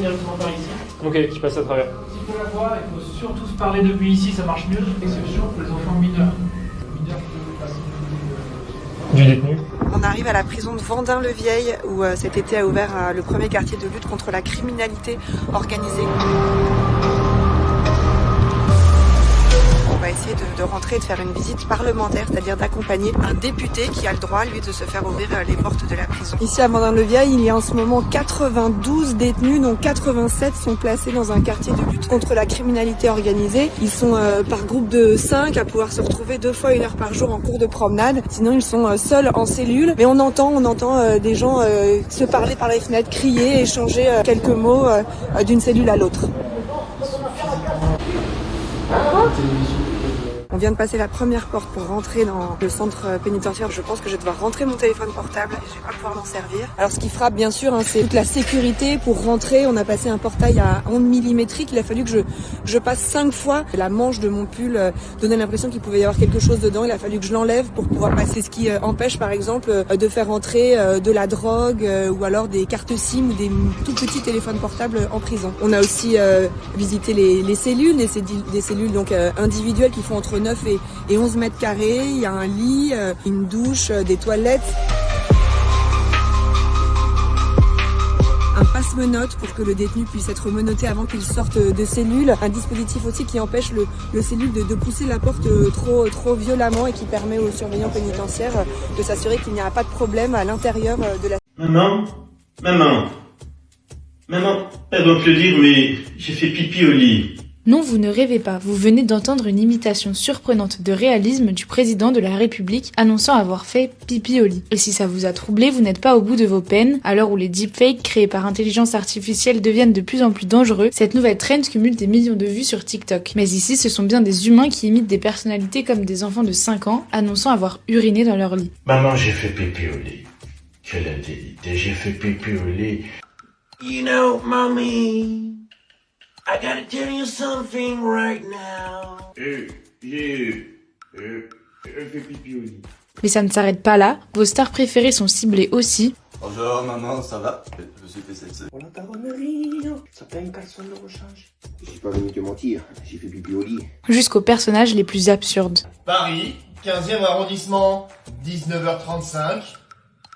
directement par ici. Ok, qui passe à travers. Si faut la voir, il faut surtout se parler depuis ici, ça marche mieux. Exception pour les enfants mineurs. Mineurs peuvent passer Du détenu. On arrive à la prison de Vendin-le-Vieil où cet été a ouvert le premier quartier de lutte contre la criminalité organisée. On va essayer de rentrer et de faire une visite parlementaire, c'est-à-dire d'accompagner un député qui a le droit, lui, de se faire ouvrir les portes de la prison. Ici à Vendin-le-Vieil, il y a en ce moment 92 détenus, dont 87 sont placés dans un quartier de lutte contre la criminalité organisée. Ils sont par groupe de 5 à pouvoir se retrouver 2 fois 1 heure par jour en cours de promenade. Sinon, ils sont seuls en cellule. Mais on entend des gens se parler par les fenêtres, crier, échanger quelques mots d'une cellule à l'autre. On vient de passer la première porte pour rentrer dans le centre pénitentiaire. Je pense que je vais devoir rentrer mon téléphone portable et je vais pas pouvoir m'en servir. Alors ce qui frappe bien sûr, c'est toute la sécurité pour rentrer. On a passé un portail à ondes millimétriques. Il a fallu que je passe 5 fois. La manche de mon pull donnait l'impression qu'il pouvait y avoir quelque chose dedans. Il a fallu que je l'enlève pour pouvoir passer, ce qui empêche par exemple de faire entrer de la drogue ou alors des cartes SIM ou des tout petits téléphones portables en prison. On a aussi visité les cellules, des cellules donc individuelles qui font entre 9 et 11 mètres carrés. Il y a un lit, une douche, des toilettes. Un passe-menottes pour que le détenu puisse être menotté avant qu'il sorte de cellule. Un dispositif aussi qui empêche le cellule de pousser la porte trop violemment et qui permet aux surveillants pénitentiaires de s'assurer qu'il n'y a pas de problème à l'intérieur de la... Maman, pardon de te le dire, mais j'ai fait pipi au lit. Non, vous ne rêvez pas, vous venez d'entendre une imitation surprenante de réalisme du président de la République annonçant avoir fait pipi au lit. Et si ça vous a troublé, vous n'êtes pas au bout de vos peines. À l'heure où les deepfakes créés par intelligence artificielle deviennent de plus en plus dangereux, cette nouvelle trend cumule des millions de vues sur TikTok. Mais ici, ce sont bien des humains qui imitent des personnalités comme des enfants de 5 ans, annonçant avoir uriné dans leur lit. Maman, j'ai fait pipi au lit. Quelle indélité, j'ai fait pipi au lit. You know, mommy, I gotta tell you something right now. J'ai fait pipi au lit. Mais ça ne s'arrête pas là, vos stars préférées sont ciblées aussi. Bonjour maman, ça va? Je suis PCC. Pour la taronnerie, ça fait une caleçon de rechange. Je suis pas venu te mentir, j'ai fait pipi au lit. Jusqu'aux personnages les plus absurdes. Paris, 15e arrondissement, 19h35.